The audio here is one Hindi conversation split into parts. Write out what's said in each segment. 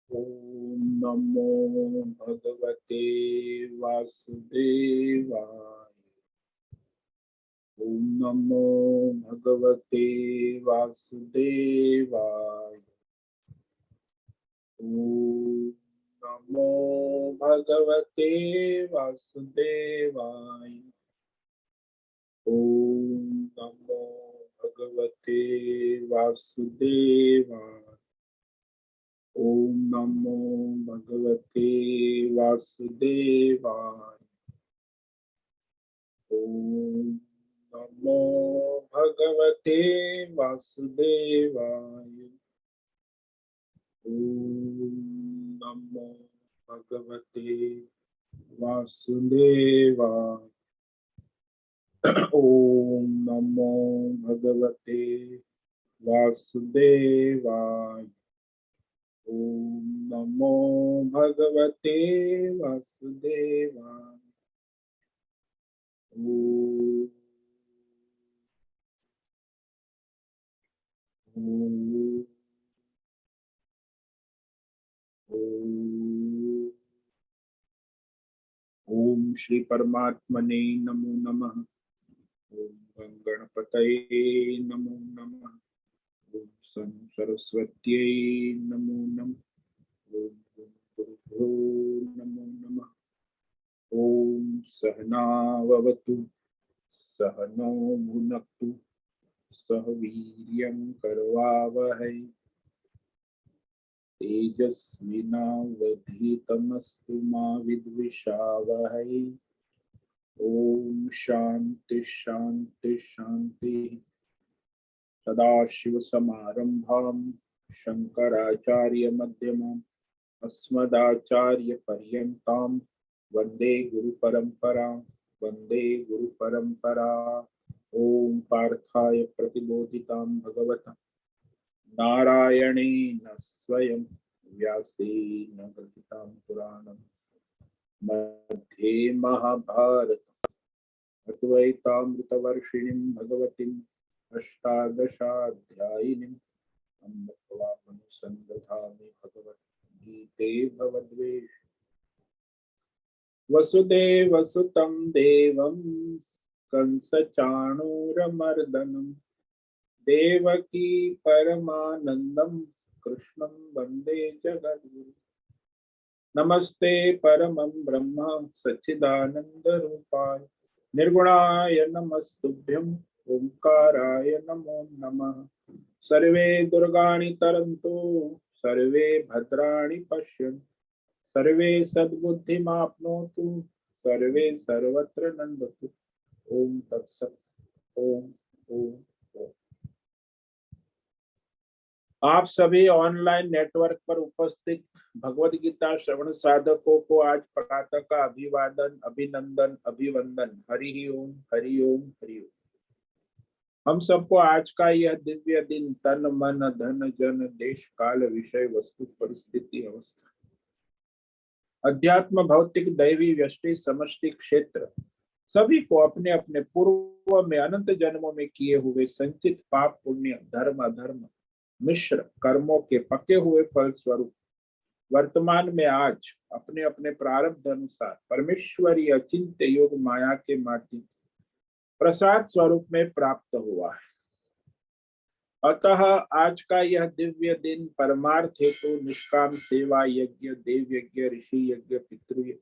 ओम नमो भगवते वासुदेवाय। ओम नमो भगवते वासुदेवाय। ओम नमो भगवते वासुदेवाय। ओम नमो भगवते वासुदेवाय। ओम नमो भगवते वासुदेवाय। ओम नमो भगवते वासुदेवाय। ओम नमो भगवते वासुदेवाय। ओम नमो भगवते वासुदेवाय। ओम नमो भगवते वासुदेवाय। ओम ओम ओम ओम श्री परमात्मने नमो नमः। ओम गं गणपतये नमो नमः। ओम सं सरस्वत्यै नमो नमः। ओम गुरुभ्यो नमो नमः। ओम सहनाववतु सहनौ भुनक्तु सह वीर्यं करवावहै तेजस्विनावधीतमस्तु मा विद्विषावहै। ओम शांति शांति शांति। सदाशिवसमारंभां शंकराचार्यमध्यमाम् अस्मदाचार्यपर्यन्तां वन्दे गुरुपरम्परां वन्दे गुरुपरम्परा। ओम पार्थाय प्रतिबोधितां भगवता नारायणेन स्वयं व्यासेन ग्रथितां पुराणं मध्ये महाभारत अद्वैतामृतवर्षिणीं भगवतीम् अष्टादशाध्यायिनीम् अम्बत्वामनुसन्दधामि भगवद्गीते भवद्वेष वसुदेवसुतं देवं कंसचाणूरमर्दनं देवकी परमानन्दं कृष्णं वन्दे जगद्गुरुं। नमस्ते परमं ब्रह्म सच्चिदानन्दरूपाय निर्गुणाय नमस्तुभ्यं ओंकाराय नमो नमः। सर्वे दुर्गाणि तरन्तु सर्वे भद्राणि पश्यन्तु सर्वे सद्बुद्धिमाप्नोतु सर्वे सर्वत्र नन्दतु। ओम तत्सत्। ओम ओम ओम। आप सभी ऑनलाइन नेटवर्क पर उपस्थित भगवद गीता श्रवण साधकों को आज प्रातः का अभिवादन अभिनंदन अभिवंदन। हरि ओम हरि ओम हरि ओम। हम सबको आज का यह दिव्य दिन तन मन धन जन देश काल विषय वस्तु परिस्थिति अवस्था अध्यात्म भौतिक दैवी व्यष्टि समष्टि क्षेत्र सभी को अपने अपने पूर्व में अनंत जन्मों में किए हुए संचित पाप पुण्य धर्म अधर्म मिश्र कर्मों के पके हुए फल स्वरूप वर्तमान में आज अपने अपने प्रारब्ध अनुसार परमेश्वरी अचिंत्य योग माया के माध्यम प्रसाद स्वरूप में प्राप्त हुआ है। अतः आज का यह दिव्य दिन परमार्थ हेतु निष्काम सेवा यज्ञ देव यज्ञ ऋषि यज्ञ पितृ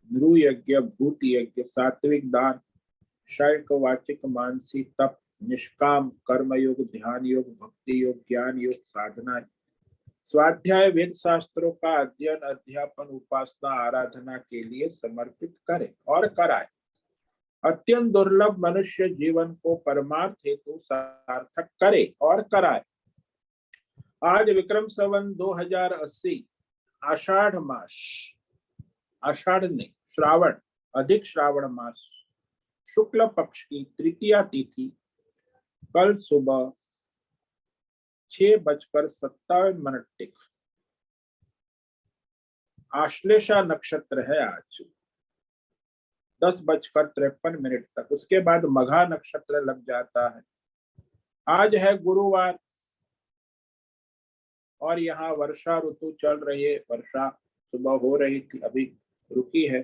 नृ यज्ञ भूत यज्ञ सात्विक दान शैक वाचिक मानसी तप निष्काम कर्म योग ध्यान योग भक्ति योग ज्ञान योग साधना स्वाध्याय वेद शास्त्रों का अध्ययन अध्यापन उपासना आराधना के लिए समर्पित करे और कराए। अत्यंत दुर्लभ मनुष्य जीवन को परमार्थ हेतु सार्थक करे और कराए। आज विक्रम संवत 2080 आषाढ़ मास आषाढ़ ने श्रावण अधिक श्रावण मास शुक्ल पक्ष की तृतीया तिथि कल सुबह 6:57 आश्लेषा नक्षत्र है आज 10:53 तक। उसके बाद मघा नक्षत्र लग जाता है। आज है गुरुवार और यहाँ वर्षा ऋतु चल रही है। वर्षा सुबह हो रही थी, अभी रुकी है।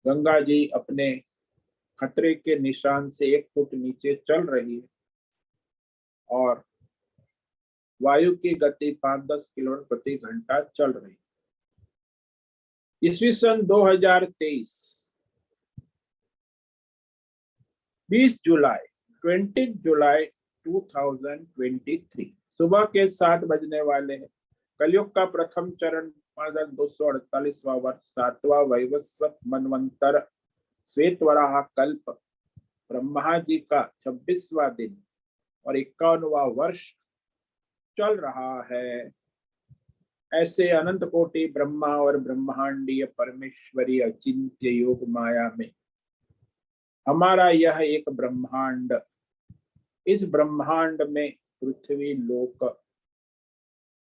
गंगा जी अपने खतरे के निशान से 1 फुट नीचे चल रही है और वायु की गति 5-10 किलोमीटर प्रति घंटा चल रही है। ईस्वी सन 2023 20 जुलाई 2023 सुबह के 7 बजने वाले हैं। कलयुग का प्रथम चरण 5248वां वर्ष, 7वां वैवस्वत मनवंतर, श्वेत वराह कल्प, ब्रह्मा जी का 26वां दिन और 51वां वर्ष चल रहा है। ऐसे अनंत कोटि ब्रह्मा और ब्रह्मांडीय परमेश्वरी अचिंत्य योग माया में हमारा यह एक ब्रह्मांड, इस ब्रह्मांड में पृथ्वी लोक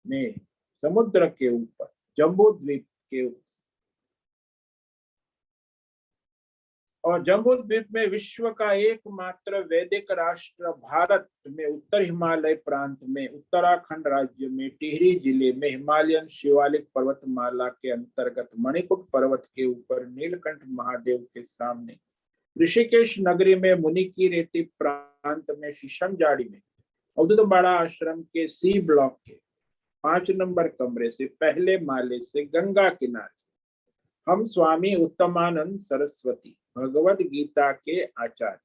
में समुद्र के ऊपर जम्बू द्वीप के ऊपर और जम्बू द्वीप में विश्व का एकमात्र वैदिक राष्ट्र भारत में उत्तर हिमालय प्रांत में उत्तराखंड राज्य में टिहरी जिले में हिमालयन शिवालिक पर्वतमाला के अंतर्गत मणिकुट पर्वत के ऊपर नीलकंठ महादेव के सामने ऋषिकेश नगरी में मुनि की रेती प्रांत में शीशम जाड़ी में अवधूतवाड़ा आश्रम के सी ब्लॉक के 5 नंबर कमरे से पहले माले से गंगा किनारे हम स्वामी उत्तमानंद सरस्वती भगवद गीता के आचार्य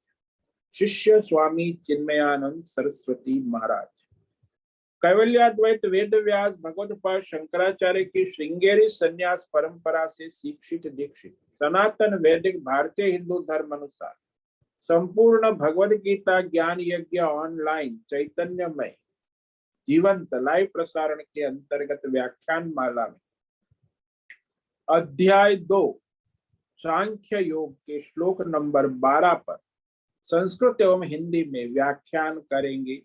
शिष्य स्वामी चिन्मयानंद सरस्वती महाराज कैवल्याद्वैत वेद व्यास भगवदपाद शंकराचार्य की श्रृंगेरी संन्यास परंपरा से शिक्षित दीक्षित सनातन वैदिक भारतीय हिंदू धर्म अनुसार संपूर्ण भगवद गीता ज्ञान यज्ञ ऑनलाइन चैतन्यमय जीवंत लाइव प्रसारण के अंतर्गत व्याख्यान माला में अध्याय 2 सांख्य योग के श्लोक नंबर 12 पर संस्कृत एवं हिंदी में व्याख्यान करेंगे।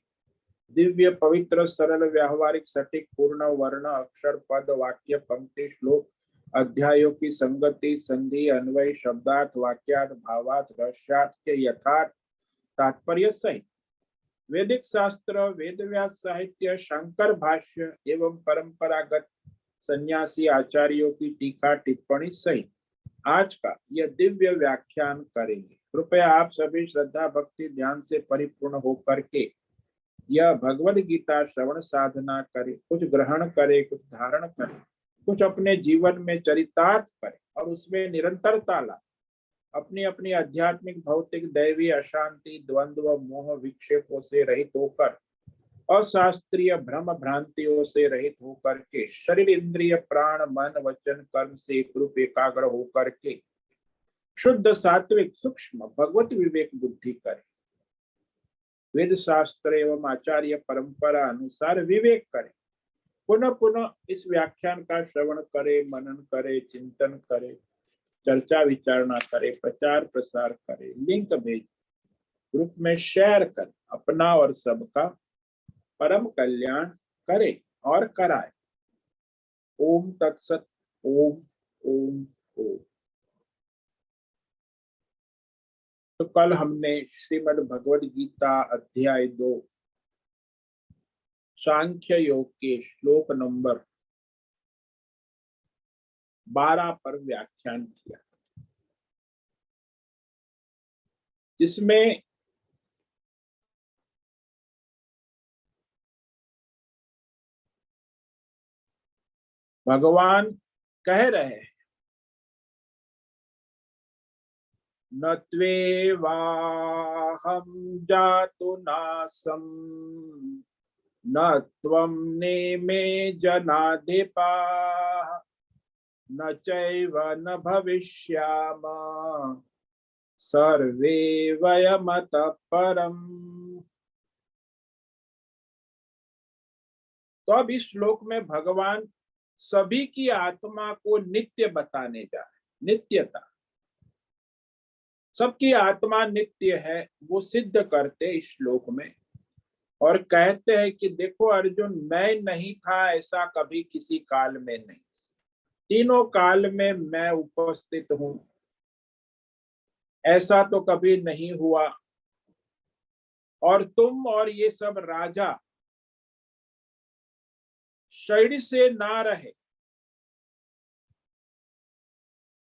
दिव्य पवित्र सरल व्यावहारिक सटीक पूर्ण वर्ण अक्षर पद वाक्य पंक्ति श्लोक अध्यायों की संगति संधि अन्वय शब्दार्थ वाक्यार्थ भावार्थ रहस्यार्थ के यथार्थ तात्पर्य सहित वैदिक शास्त्र वेद व्यास साहित्य शंकर भाष्य एवं परंपरागत सन्यासी आचार्यों की टीका टिप्पणी सहित आज का यह दिव्य व्याख्यान करेंगे। कृपया आप सभी श्रद्धा भक्ति ध्यान से परिपूर्ण होकर के यह भगवद गीता श्रवण साधना करे, कुछ ग्रहण करे, कुछ धारण करे, कुछ अपने जीवन में चरितार्थ करे और उसमें निरंतरता ला। अपनी अपनी आध्यात्मिक भौतिक दैवी अशांति द्वंद्व मोह विक्षेपों से रहित होकर अशास्त्रीय भ्रम भ्रांतियों से रहित होकर के शरीर इंद्रिय प्राण मन वचन कर्म से एक रूप एकाग्र होकर के शुद्ध सात्विक सूक्ष्म भगवत विवेक बुद्धि करे, वेद शास्त्र एवं आचार्य परंपरा अनुसार विवेक करे, पुनः पुनः इस व्याख्यान का श्रवण करे, मनन करे, चिंतन करे, चर्चा विचारणा करे, प्रचार प्रसार करे, लिंक भेज ग्रुप में शेयर कर अपना और सबका परम कल्याण करे और कराए। ओम तत्सत। ओम ओम ओम। तो कल हमने श्रीमद् भगवद गीता अध्याय 2 सांख्य योग के श्लोक नंबर 12 पर व्याख्यान किया, जिसमें भगवान कह रहे हैं न त्वेवाहं जातु नासं न त्वं नेमे जनाधिपाः न चैव न भविष्यामः सर्वे वयमतः परम्। तो अब इस श्लोक में भगवान सभी की आत्मा को नित्य बताने जा रहे। नित्यता, सबकी आत्मा नित्य है वो सिद्ध करते इस श्लोक में और कहते हैं कि देखो अर्जुन, मैं नहीं था ऐसा कभी किसी काल में नहीं, तीनों काल में मैं उपस्थित हूं, ऐसा तो कभी नहीं हुआ। और तुम और ये सब राजा शरीर से ना रहे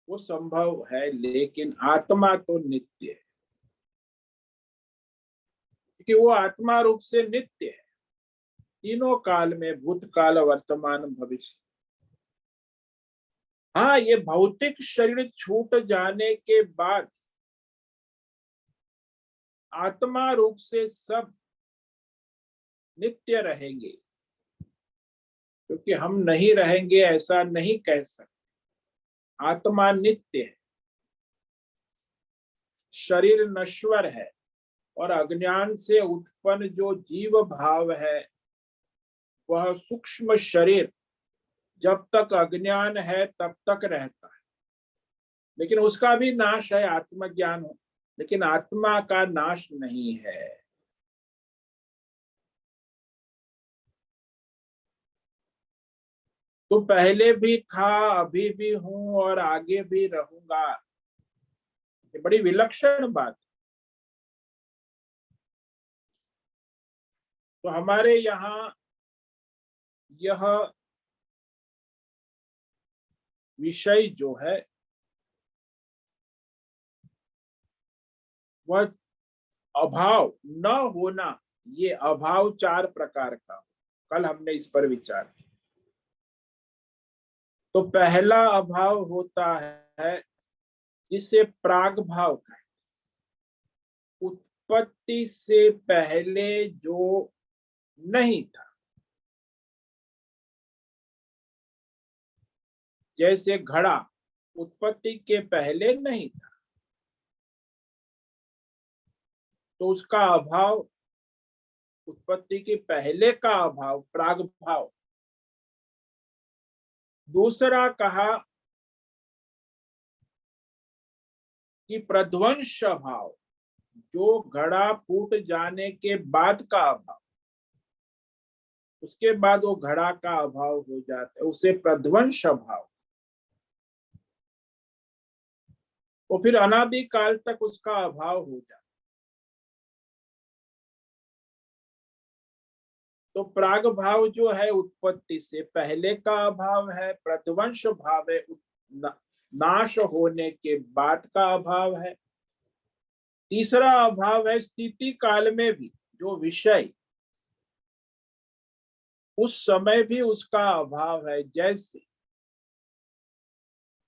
वो संभव है, लेकिन आत्मा तो नित्य है, क्योंकि वो आत्मा रूप से नित्य है तीनों काल में, भूतकाल, वर्तमान, भविष्य। हाँ, ये भौतिक शरीर छूट जाने के बाद आत्मा रूप से सब नित्य रहेंगे, क्योंकि हम नहीं रहेंगे ऐसा नहीं कह सकते। आत्मा नित्य है, शरीर नश्वर है, और अज्ञान से उत्पन्न जो जीव भाव है वह सूक्ष्म शरीर जब तक अज्ञान है तब तक रहता है, लेकिन उसका भी नाश है आत्मज्ञान हो, लेकिन आत्मा का नाश नहीं है। तो पहले भी था, अभी भी हूं और आगे भी रहूंगा। ये बड़ी विलक्षण बात। तो हमारे यहाँ यह विषय जो है वह अभाव न होना, ये अभाव 4 प्रकार का, कल हमने इस पर विचार किया। तो पहला अभाव होता है जिसे प्राग भाव कहते हैं, उत्पत्ति से पहले जो नहीं था। जैसे घड़ा उत्पत्ति के पहले नहीं था, तो उसका अभाव, उत्पत्ति के पहले का अभाव, प्राग भाव। दूसरा कहा कि प्रध्वंस भाव, जो घड़ा फूट जाने के बाद का अभाव, उसके बाद वो घड़ा का अभाव हो जाता है, उसे प्रध्वंस भाव। वो फिर अनादि काल तक उसका अभाव हो जाता। तो प्राग भाव जो है उत्पत्ति से पहले का अभाव है, प्रध्वंस भाव है नाश होने के बाद का अभाव है। तीसरा अभाव है स्थिति काल में भी जो विषय, उस समय भी उसका अभाव है। जैसे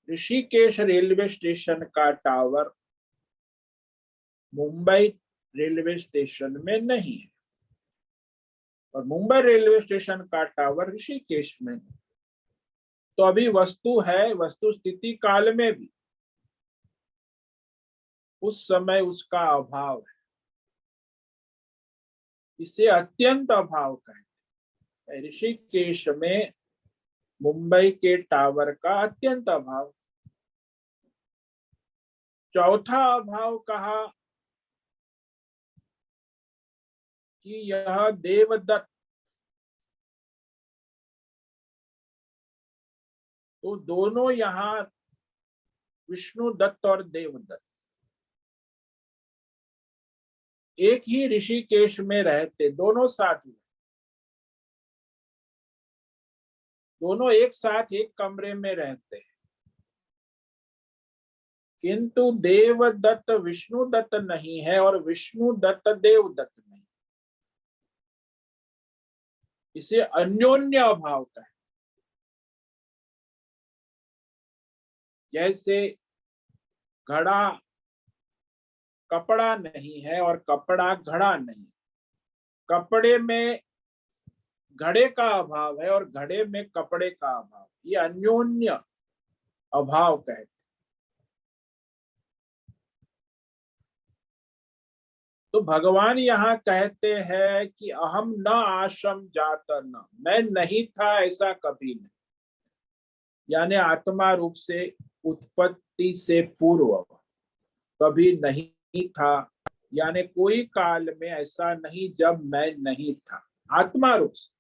ऋषिकेश रेलवे स्टेशन का टावर मुंबई रेलवे स्टेशन में नहीं है, और मुंबई रेलवे स्टेशन का टावर ऋषिकेश में। तो अभी वस्तु है, वस्तु स्थिति काल में भी उस समय उसका अभाव है, इसे अत्यंत अभाव कहते हैं। ऋषिकेश में मुंबई के टावर का अत्यंत अभाव। चौथा अभाव कहा कि यह देवदत्त, तो दोनों यहाँ विष्णु दत्त और देवदत्त एक ही ऋषिकेश में रहते, दोनों साथ में, दोनों एक साथ एक कमरे में रहते हैं, किंतु देवदत्त विष्णु दत्त नहीं है और विष्णु दत्त देवदत्त नहीं। इसे अन्योन्य अभाव कहते हैं। जैसे घड़ा कपड़ा नहीं है और कपड़ा घड़ा नहीं, कपड़े में घड़े का अभाव है और घड़े में कपड़े का अभाव, ये अन्योन्य अभाव कहते हैं। तो भगवान यहाँ कहते हैं कि अहम न आश्रम जात न, मैं नहीं था ऐसा कभी नहीं, यानी आत्मा रूप से उत्पत्ति से पूर्व कभी नहीं था, यानी कोई काल में ऐसा नहीं जब मैं नहीं था। आत्मा रूप से,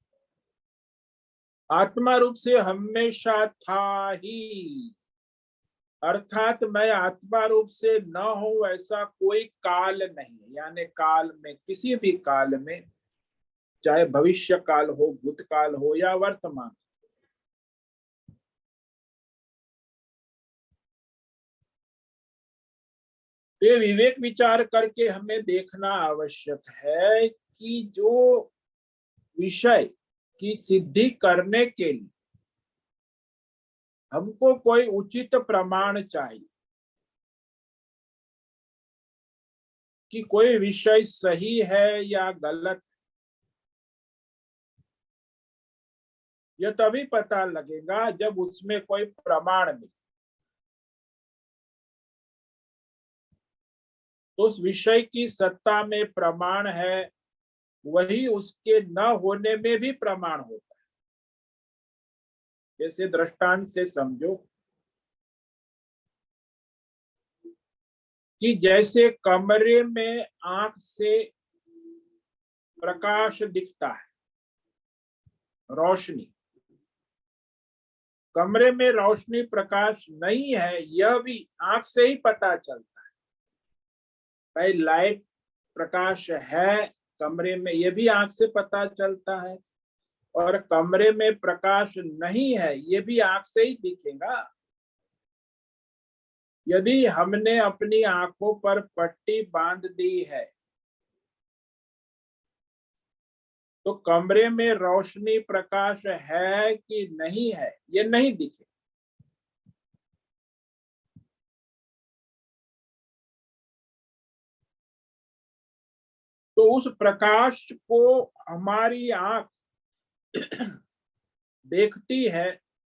आत्मा रूप से हमेशा था ही, अर्थात मैं आत्मा रूप से न हूं ऐसा कोई काल नहीं, यानी काल में किसी भी काल में, चाहे भविष्य काल हो, भूतकाल हो या वर्तमान। ये विवेक विचार करके हमें देखना आवश्यक है कि जो विषय की सिद्धि करने के लिए हमको कोई उचित प्रमाण चाहिए कि कोई विषय सही है या गलत, यह तभी पता लगेगा जब उसमें कोई प्रमाण मिले। तो उस विषय की सत्ता में प्रमाण है, वही उसके न होने में भी प्रमाण होता है। जैसे दृष्टांत से समझो कि जैसे कमरे में आंख से प्रकाश दिखता है, रोशनी, कमरे में रोशनी प्रकाश नहीं है, यह भी आंख से ही पता चलता है। भाई लाइट प्रकाश है कमरे में, यह भी आंख से पता चलता है, और कमरे में प्रकाश नहीं है, यह भी आंख से ही दिखेगा। यदि हमने अपनी आंखों पर पट्टी बांध दी है तो कमरे में रोशनी प्रकाश है कि नहीं है, ये नहीं दिखे। तो उस प्रकाश को हमारी आंख देखती है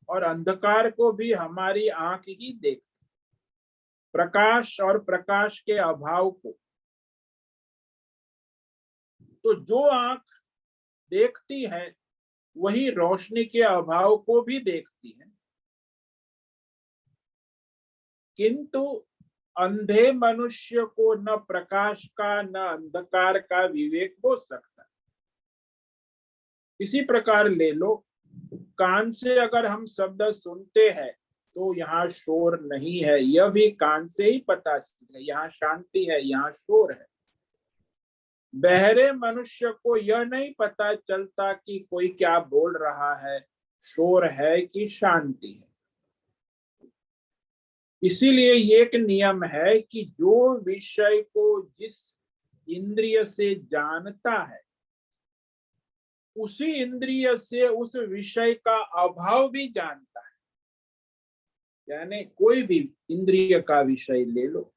और अंधकार को भी हमारी आंख ही देखती, प्रकाश और प्रकाश के अभाव को। तो जो आंख देखती है वही रोशनी के अभाव को भी देखती है, किंतु अंधे मनुष्य को न प्रकाश का न अंधकार का विवेक हो सकता। इसी प्रकार ले लो, कान से अगर हम शब्द सुनते हैं तो यहाँ शोर नहीं है, यह भी कान से ही पता चलता है, यहाँ शांति है, यहाँ शोर है। बहरे मनुष्य को यह नहीं पता चलता कि कोई क्या बोल रहा है, शोर है कि शांति है। इसीलिए ये एक नियम है कि जो विषय को जिस इंद्रिय से जानता है उसी इंद्रिय से उस विषय का अभाव भी जानता है। यानी कोई भी इंद्रिय का विषय ले लो,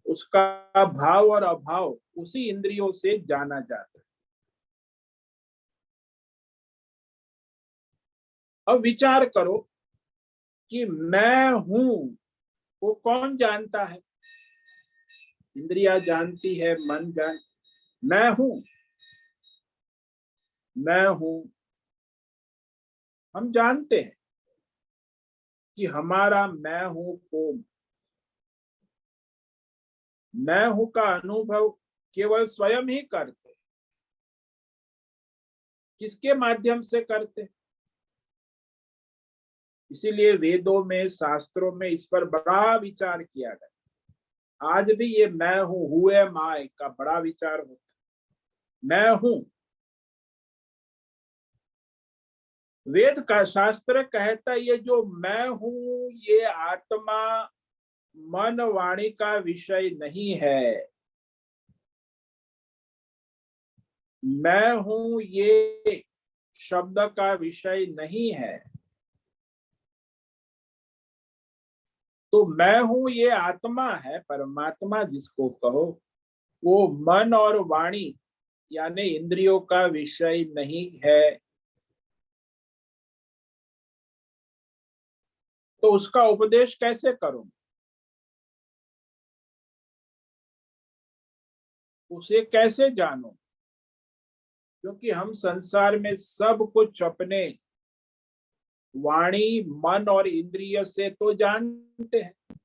उसका भाव और अभाव उसी इंद्रियों से जाना जाता है। अब विचार करो कि मैं हूं वो कौन जानता है? इंद्रिया जानती है, मन जान। मैं हूं, मैं हूं, हम जानते हैं कि हमारा मैं हूं को, मैं हूं का अनुभव केवल स्वयं ही करते। किसके माध्यम से करते? इसीलिए वेदों में, शास्त्रों में इस पर बड़ा विचार किया गया। आज भी ये मैं हूं, हुए माय का बड़ा विचार होता है। मैं हूं, वेद का शास्त्र कहता है ये जो मैं हूं ये आत्मा मन वाणी का विषय नहीं है। मैं हूं ये शब्द का विषय नहीं है। तो मैं हूं ये आत्मा है, परमात्मा जिसको कहो, वो मन और वाणी यानी इंद्रियों का विषय नहीं है। तो उसका उपदेश कैसे करूं? उसे कैसे जानूं? क्योंकि हम संसार में सब कुछ अपने वाणी, मन और इंद्रिय से तो जानते हैं।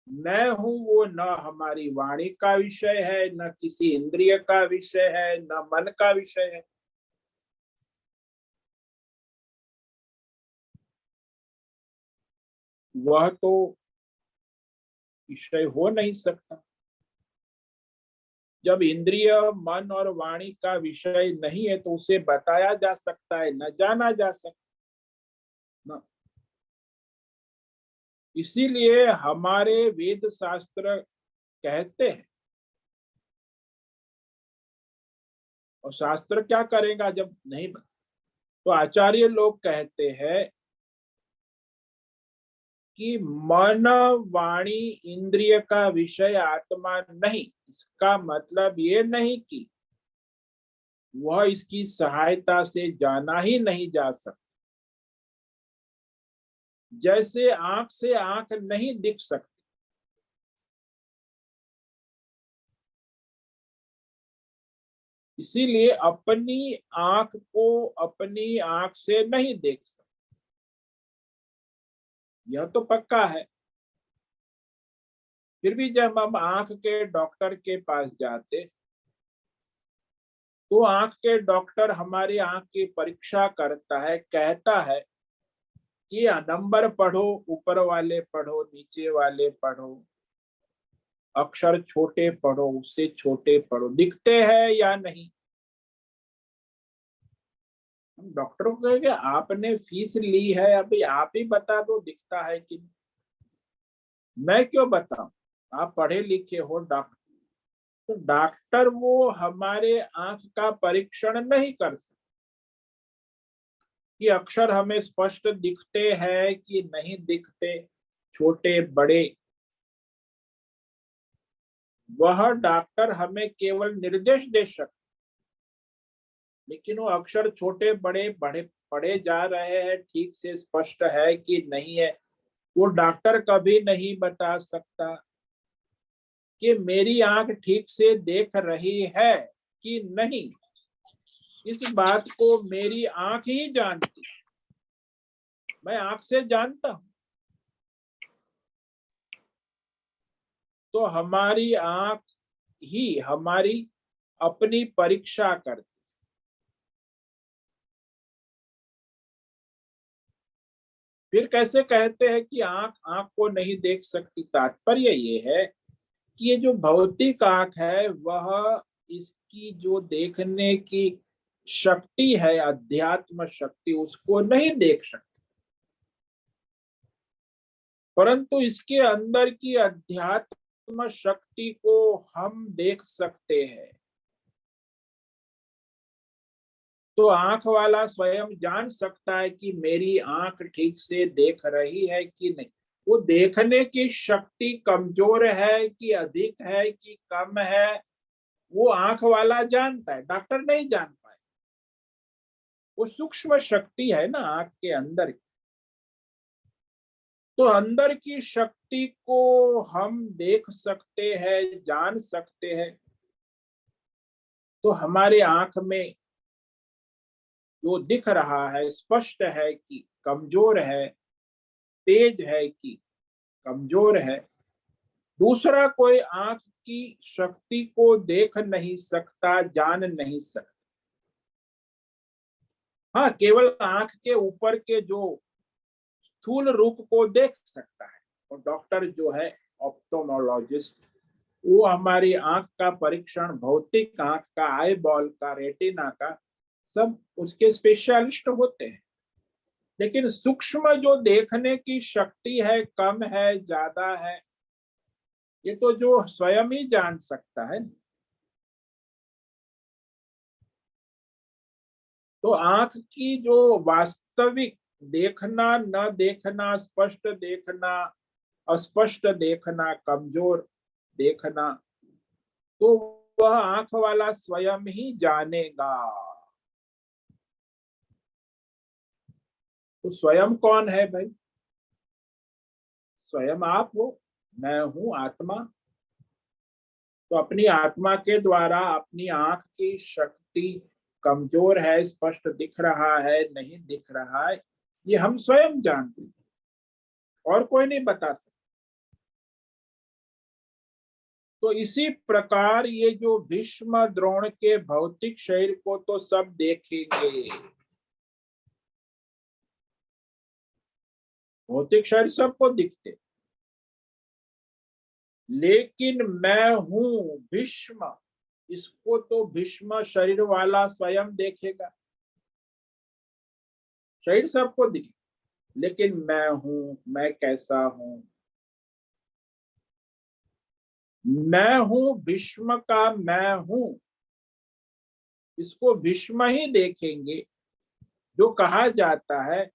मैं हूं वो न हमारी वाणी का विषय है, न किसी इंद्रिय का विषय है, न मन का विषय है। वह तो विषय हो नहीं सकता। जब इंद्रिय मन और वाणी का विषय नहीं है तो उसे बताया जा सकता है, न जाना जा सकता न। इसीलिए हमारे वेद शास्त्र कहते हैं, और शास्त्र क्या करेगा जब नहीं तो आचार्य लोग कहते हैं कि मन वाणी इंद्रिय का विषय आत्मा नहीं। इसका मतलब ये नहीं कि वह इसकी सहायता से जाना ही नहीं जा सकता। जैसे आंख से आंख नहीं दिख सकती, इसीलिए अपनी आंख को अपनी आंख से नहीं देख सकते, यह तो पक्का है। फिर भी जब हम आंख के डॉक्टर के पास जाते तो आंख के डॉक्टर हमारी आंख की परीक्षा करता है, कहता है कि नंबर पढ़ो, ऊपर वाले पढ़ो, नीचे वाले पढ़ो, अक्षर छोटे पढ़ो, उससे छोटे पढ़ो, दिखते हैं या नहीं। हम डॉक्टर को कहेंगे आपने फीस ली है, अभी आप ही बता दो दिखता है कि नहीं। मैं क्यों बताऊं, आप पढ़े लिखे हो डॉक्टर। तो डॉक्टर वो हमारे आंख का परीक्षण नहीं कर सकते कि अक्षर हमें स्पष्ट दिखते हैं कि नहीं दिखते, छोटे बड़े। वह डॉक्टर हमें केवल निर्देश दे सकते, लेकिन वो अक्षर छोटे बड़े बड़े पढ़े जा रहे हैं, ठीक से स्पष्ट है कि नहीं है, वो डॉक्टर कभी नहीं बता सकता कि मेरी आंख ठीक से देख रही है कि नहीं। इस बात को मेरी आंख ही जानती, मैं आंख से जानता हूं। तो हमारी आंख ही हमारी अपनी परीक्षा करती। फिर कैसे कहते हैं कि आंख आंख को नहीं देख सकती? तात्पर्य ये है कि ये जो भौतिक आंख है वह इसकी जो देखने की शक्ति है, अध्यात्म शक्ति, उसको नहीं देख सकती, परंतु इसके अंदर की अध्यात्म शक्ति को हम देख सकते हैं। तो आंख वाला स्वयं जान सकता है कि मेरी आंख ठीक से देख रही है कि नहीं। वो देखने की शक्ति कमजोर है कि अधिक है कि कम है, वो आंख वाला जानता है, डॉक्टर नहीं जान पाए। वो सूक्ष्म शक्ति है ना आंख के अंदर। तो अंदर की शक्ति को हम देख सकते हैं, जान सकते हैं। तो हमारे आंख में जो दिख रहा है स्पष्ट है कि कमजोर है, तेज है कि कमजोर है, दूसरा कोई आंख की शक्ति को देख नहीं सकता, जान नहीं सकता। हाँ, केवल आंख के ऊपर के जो स्थूल रूप को देख सकता है, और डॉक्टर जो है ऑप्थोमोलॉजिस्ट, वो हमारी आंख का परीक्षण, भौतिक आंख का, आई बॉल का, रेटिना का, सब उसके स्पेशलिस्ट होते हैं। लेकिन सूक्ष्म जो देखने की शक्ति है, कम है ज्यादा है, ये तो जो स्वयं ही जान सकता है। तो आंख की जो वास्तविक देखना, न देखना, स्पष्ट देखना, अस्पष्ट देखना, कमजोर देखना, तो वह आंख वाला स्वयं ही जानेगा। तो स्वयं कौन है भाई? स्वयं आप हो, मैं हूं आत्मा। तो अपनी आत्मा के द्वारा अपनी आंख की शक्ति कमजोर है, स्पष्ट दिख रहा है, नहीं दिख रहा है, ये हम स्वयं जानते हैं, और कोई नहीं बता सकता। तो इसी प्रकार ये जो भीष्म द्रोण के भौतिक शरीर को तो सब देखेंगे, भौतिक शरीर सबको दिखते, लेकिन मैं हूं भीष्म, इसको तो भीष्म शरीर वाला स्वयं देखेगा, शरीर सबको दिखे, लेकिन मैं हूं, मैं कैसा हूं, मैं हूं भीष्म का मैं हूं, इसको भीष्म ही देखेंगे। जो कहा जाता है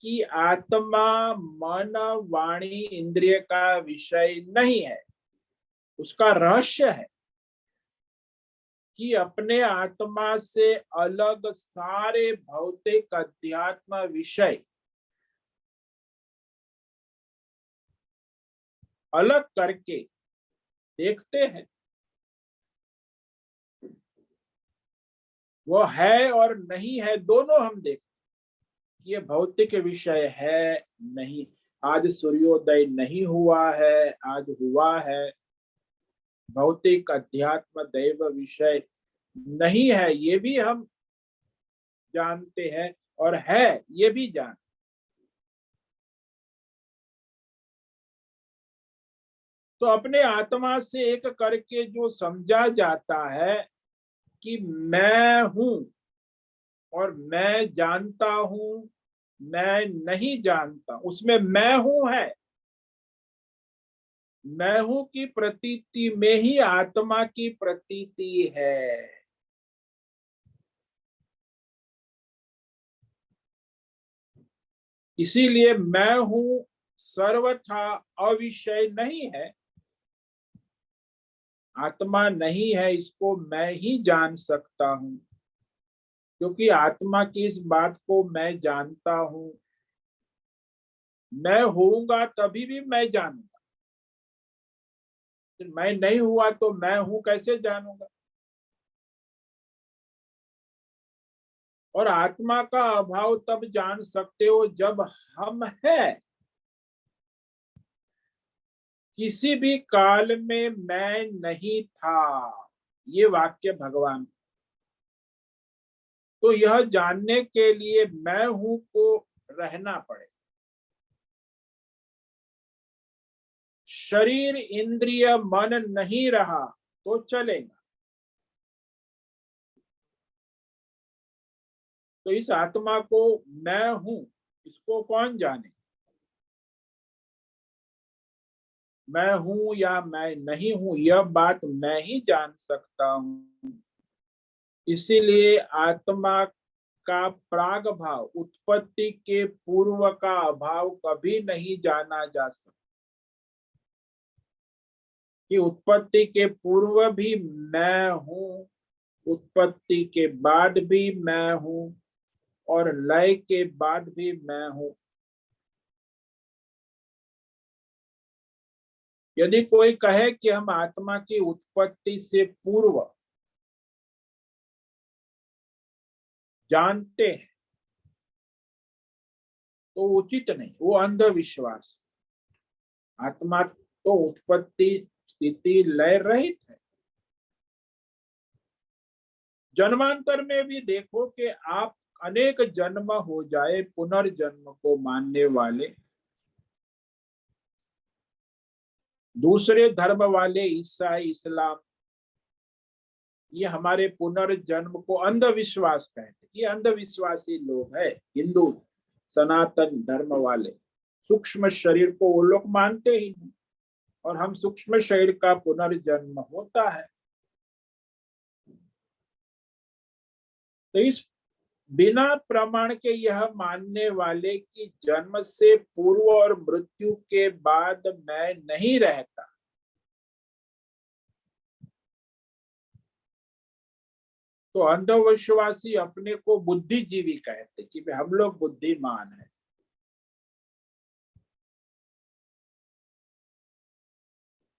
कि आत्मा मन वाणी इंद्रिय का विषय नहीं है, उसका रहस्य है कि अपने आत्मा से अलग सारे भौतिक अध्यात्म विषय अलग करके देखते हैं, वो है और नहीं है दोनों हम देखते हैं। ये भौतिक विषय है नहीं, आज सूर्योदय नहीं हुआ है, आज हुआ है, भौतिक अध्यात्म दैव विषय नहीं है, ये भी हम जानते हैं, और है ये भी जान। तो अपने आत्मा से एक करके जो समझा जाता है कि मैं हूं और मैं जानता हूं, मैं नहीं जानता, उसमें मैं हूं है, मैं हूं की प्रतीति में ही आत्मा की प्रतीति है। इसीलिए मैं हूं सर्वथा अविषय नहीं है, आत्मा नहीं है, इसको मैं ही जान सकता हूं, क्योंकि आत्मा की इस बात को मैं जानता हूं। मैं होऊंगा तभी भी मैं जानूंगा, मैं नहीं हुआ तो मैं हूं कैसे जानूंगा। और आत्मा का अभाव तब जान सकते हो जब हम है, किसी भी काल में मैं नहीं था, ये वाक्य भगवान। तो यह जानने के लिए मैं हूं को रहना पड़े। शरीर इंद्रिय मन नहीं रहा तो चलेगा। तो इस आत्मा को मैं हूं, इसको कौन जाने, मैं हूं या मैं नहीं हूं, यह बात मैं ही जान सकता हूं। इसीलिए आत्मा का प्राग भाव, उत्पत्ति के पूर्व का अभाव कभी नहीं जाना जा सकता, कि उत्पत्ति के पूर्व भी मैं हूं, उत्पत्ति के बाद भी मैं हूं, और लय के बाद भी मैं हूं। यदि कोई कहे कि हम आत्मा की उत्पत्ति से पूर्व जानते हैं, तो उचित नहीं, वो अंधविश्वास। आत्मा तो उत्पत्ति स्थिति लय रहित है। जन्मांतर में भी देखो कि आप अनेक जन्म हो जाए, पुनर्जन्म को मानने वाले दूसरे धर्म वाले, ईसाई, इस्लाम, ये हमारे पुनर्जन्म को अंधविश्वास कहते, ये अंधविश्वासी लोग हैं। हिंदू सनातन धर्म वाले सूक्ष्म शरीर को वो लोग मानते ही नहीं, और हम सूक्ष्म शरीर का पुनर्जन्म होता है। तो इस बिना प्रमाण के यह मानने वाले कि जन्म से पूर्व और मृत्यु के बाद मैं नहीं रहता, तो अंधविश्वासी अपने को बुद्धिजीवी कहते कि हम लोग बुद्धिमान हैं।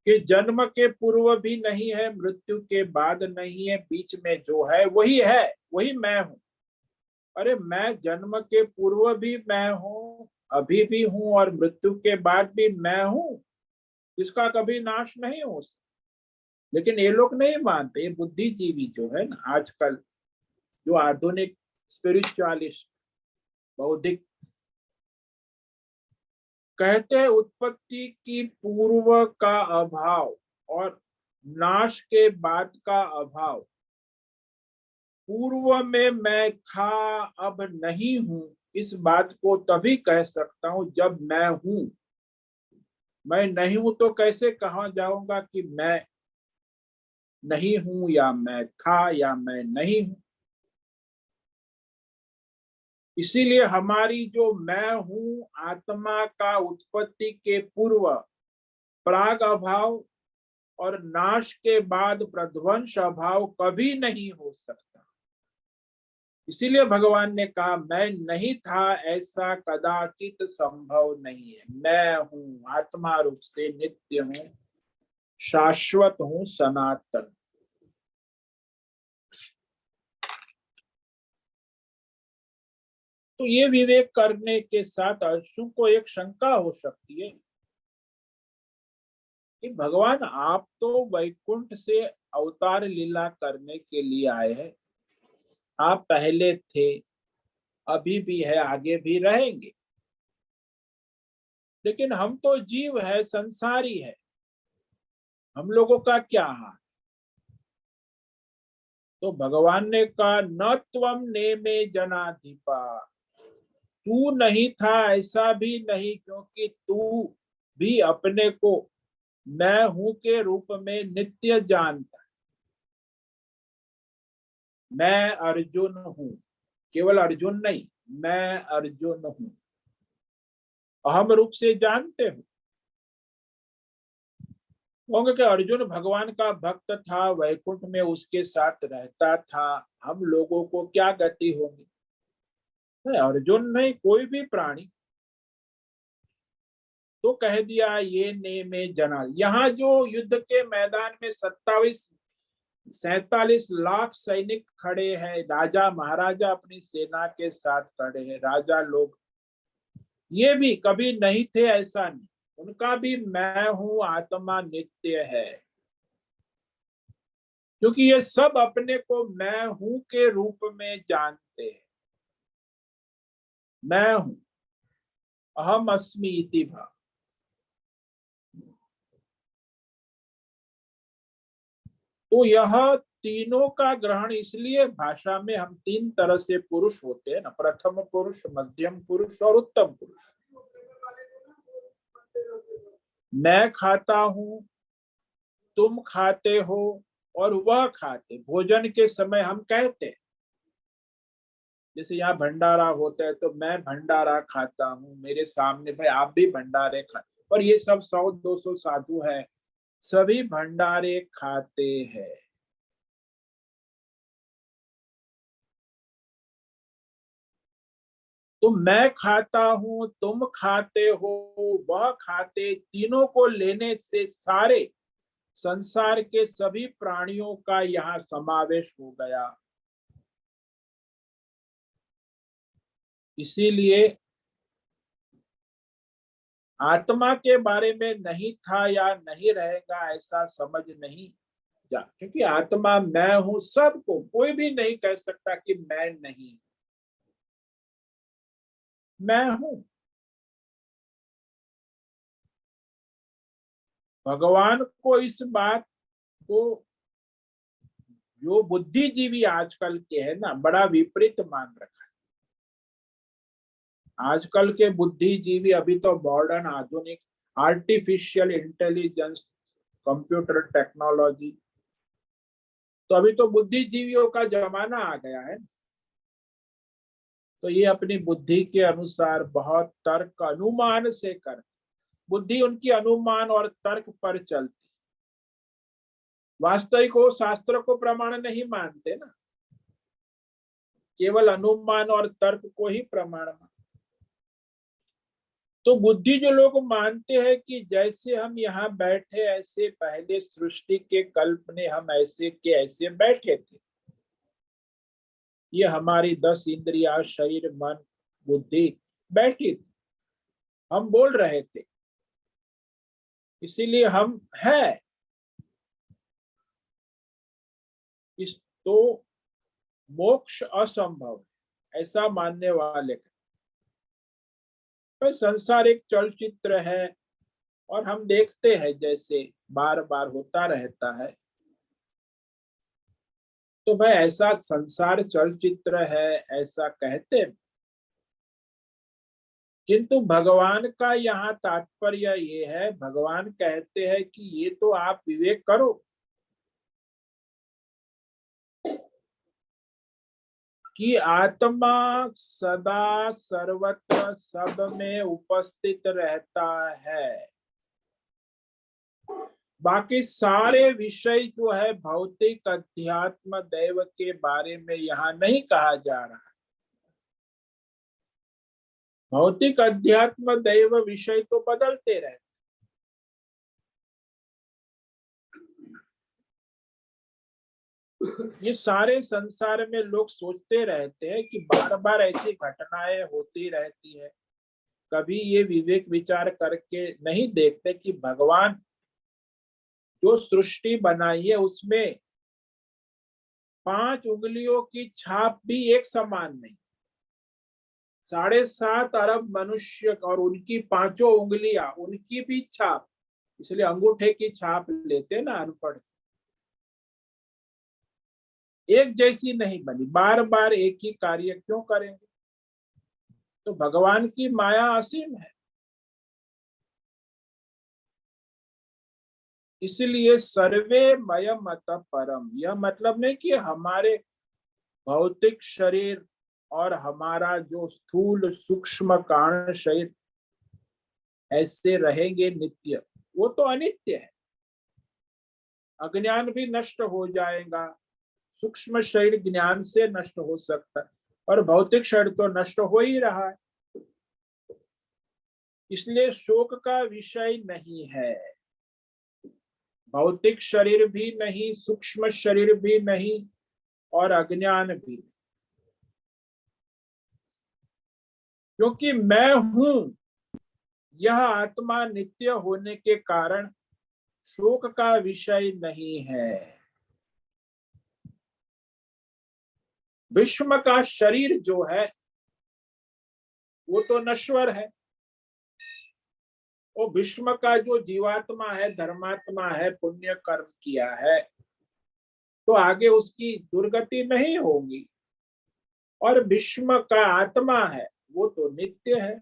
कि जन्म के पूर्व भी नहीं है, मृत्यु के बाद नहीं है, बीच में जो है वही है, वही मैं हूं। अरे मैं जन्म के पूर्व भी मैं हूं, अभी भी हूं, और मृत्यु के बाद भी मैं हूं, इसका कभी नाश नहीं हो सकता। लेकिन ये लोग नहीं मानते, ये बुद्धिजीवी जो है ना आजकल, जो आधुनिक स्पिरिचुअलिस्ट, बौद्धिक, कहते हैं उत्पत्ति की पूर्व का अभाव और नाश के बाद का अभाव, पूर्व में मैं था अब नहीं हूं, इस बात को तभी कह सकता हूं जब मैं हूं। मैं नहीं हूं तो कैसे कहा जाऊंगा कि मैं नहीं हूं या मैं था या मैं नहीं हूं। इसीलिए हमारी जो मैं हूं आत्मा का उत्पत्ति के पूर्व प्राग अभाव और नाश के बाद प्रध्वंस अभाव कभी नहीं हो सकता। इसीलिए भगवान ने कहा मैं नहीं था ऐसा कदाचित संभव नहीं है। मैं हूं, आत्मा रूप से नित्य हूं, शाश्वत हूं, सनातन। तो ये विवेक करने के साथ अर्जुन को एक शंका हो सकती है कि भगवान आप तो वैकुंठ से अवतार लीला करने के लिए आए हैं, आप पहले थे, अभी भी है, आगे भी रहेंगे, लेकिन हम तो जीव है, संसारी है, हम लोगों का क्या हाल। तो भगवान ने कहा न त्वम नेमे जनाधिपा, तू नहीं था ऐसा भी नहीं, क्योंकि तू भी अपने को मैं हूं के रूप में नित्य जानता। मैं अर्जुन हूं, केवल अर्जुन नहीं, मैं अर्जुन हूं, अहम रूप से जानते हो। होंगे कि अर्जुन भगवान का भक्त था, वैकुंठ में उसके साथ रहता था, हम लोगों को क्या गति होगी। नहीं, अर्जुन नहीं, कोई भी प्राणी। तो कह दिया ये ने में जना, यहाँ जो युद्ध के मैदान में 47 सैनिक खड़े हैं, राजा महाराजा अपनी सेना के साथ खड़े हैं, राजा लोग ये भी कभी नहीं थे ऐसा नहीं, उनका भी मैं हूं आत्मा नित्य है, क्योंकि ये सब अपने को मैं हूं के रूप में जानते हैं। मैं हूं, अहम अस्मि इति भाव। तो यह तीनों का ग्रहण, इसलिए भाषा में हम तीन तरह से पुरुष होते हैं ना, प्रथम पुरुष, मध्यम पुरुष और उत्तम पुरुष। मैं खाता हूं, तुम खाते हो और वह खाते, भोजन के समय हम कहते हैं, जैसे यहाँ भंडारा होता है तो मैं भंडारा खाता हूँ, मेरे सामने भाई आप भी भंडारे खाते, और ये सब 100-200 साधु है, सभी भंडारे खाते हैं। तो मैं खाता हूं, तुम खाते हो, वह खाते, तीनों को लेने से सारे संसार के सभी प्राणियों का यहाँ समावेश हो गया। इसीलिए आत्मा के बारे में नहीं था या नहीं रहेगा ऐसा समझ नहीं जा, क्योंकि आत्मा मैं हूं, सबको, कोई भी नहीं कह सकता कि मैं नहीं, मैं हूं। भगवान को इस बात को जो बुद्धिजीवी आजकल के है ना, बड़ा विपरीत मान रखा है। आजकल के बुद्धिजीवी अभी तो मॉडर्न आधुनिक आर्टिफिशियल इंटेलिजेंस, कंप्यूटर टेक्नोलॉजी, तो अभी तो बुद्धिजीवियों का जमाना आ गया है। तो ये अपनी बुद्धि के अनुसार बहुत तर्क अनुमान से कर, बुद्धि उनकी अनुमान और तर्क पर चलती, वास्तविक हो शास्त्र को प्रमाण नहीं मानते ना, केवल अनुमान और तर्क को ही प्रमाण मानते। तो बुद्धि जो लोग मानते हैं कि जैसे हम यहाँ बैठे ऐसे पहले सृष्टि के कल्पने हम ऐसे के ऐसे बैठे थे, ये हमारी 10 इंद्रिया, शरीर, मन, बुद्धि बैठी थी, हम बोल रहे थे, इसीलिए हम है इस, तो मोक्ष असंभव है ऐसा मानने वाले। तो संसार एक चलचित्र है और हम देखते हैं, जैसे बार बार होता रहता है। तो भाई ऐसा संसार चलचित्र है, ऐसा कहते हैं। किंतु भगवान का यहाँ तात्पर्य ये है, भगवान कहते हैं कि ये तो आप विवेक करो कि आत्मा सदा सर्वत्र सब में उपस्थित रहता है। बाकी सारे विषय जो है भौतिक अध्यात्म दैव के बारे में यहाँ नहीं कहा जा रहा। भौतिक अध्यात्म दैव विषय तो बदलते रहते। ये सारे संसार में लोग सोचते रहते हैं कि बार बार ऐसी घटनाएं होती रहती है। कभी ये विवेक विचार करके नहीं देखते कि भगवान जो सृष्टि बनाई है उसमें 5 उंगलियों की छाप भी एक समान नहीं। 7.5 अरब मनुष्य और उनकी 5 उंगलियां, उनकी भी छाप, इसलिए अंगूठे की छाप लेते ना अनपढ़, एक जैसी नहीं बनी। बार बार एक ही कार्य क्यों करेंगे? तो भगवान की माया असीम है। इसलिए सर्वे मय मत परम, यह मतलब नहीं कि हमारे भौतिक शरीर और हमारा जो स्थूल सूक्ष्म कारण शरीर ऐसे रहेंगे नित्य, वो तो अनित्य है। अज्ञान भी नष्ट हो जाएगा, सूक्ष्म शरीर ज्ञान से नष्ट हो सकता है और भौतिक शरीर तो नष्ट हो ही रहा है। इसलिए शोक का विषय नहीं है, भौतिक शरीर भी नहीं, सूक्ष्म शरीर भी नहीं और अज्ञान भी, क्योंकि मैं हूं यह आत्मा नित्य होने के कारण शोक का विषय नहीं है। विश्व का शरीर जो है वो तो नश्वर है। वो विश्व का जो जीवात्मा है, धर्मात्मा है, पुण्य कर्म किया है तो आगे उसकी दुर्गति नहीं होगी। और विश्व का आत्मा है वो तो नित्य है।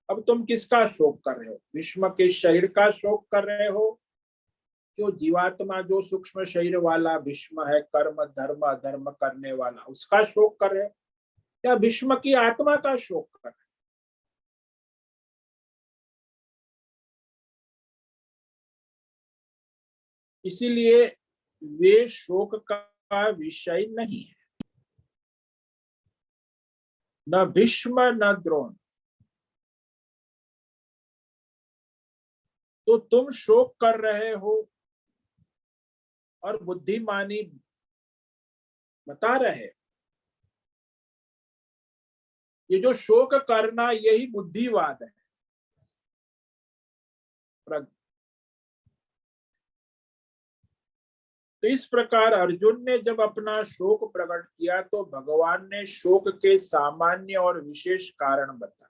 अब तुम किसका शोक कर रहे हो? विश्व के शरीर का शोक कर रहे हो, जो जीवात्मा जो सूक्ष्म शरीर वाला विश्व है, कर्म धर्म अधर्म करने वाला, उसका शोक कर रहे हो, या विश्व की आत्मा का शोक कर रहे हो? इसीलिए वे शोक का विषय नहीं है, न भीष्म न द्रोण। तो तुम शोक कर रहे हो और बुद्धिमानी बता रहे, ये जो शोक करना यही बुद्धिवाद है। तो इस प्रकार अर्जुन ने जब अपना शोक प्रकट किया तो भगवान ने शोक के सामान्य और विशेष कारण बताए।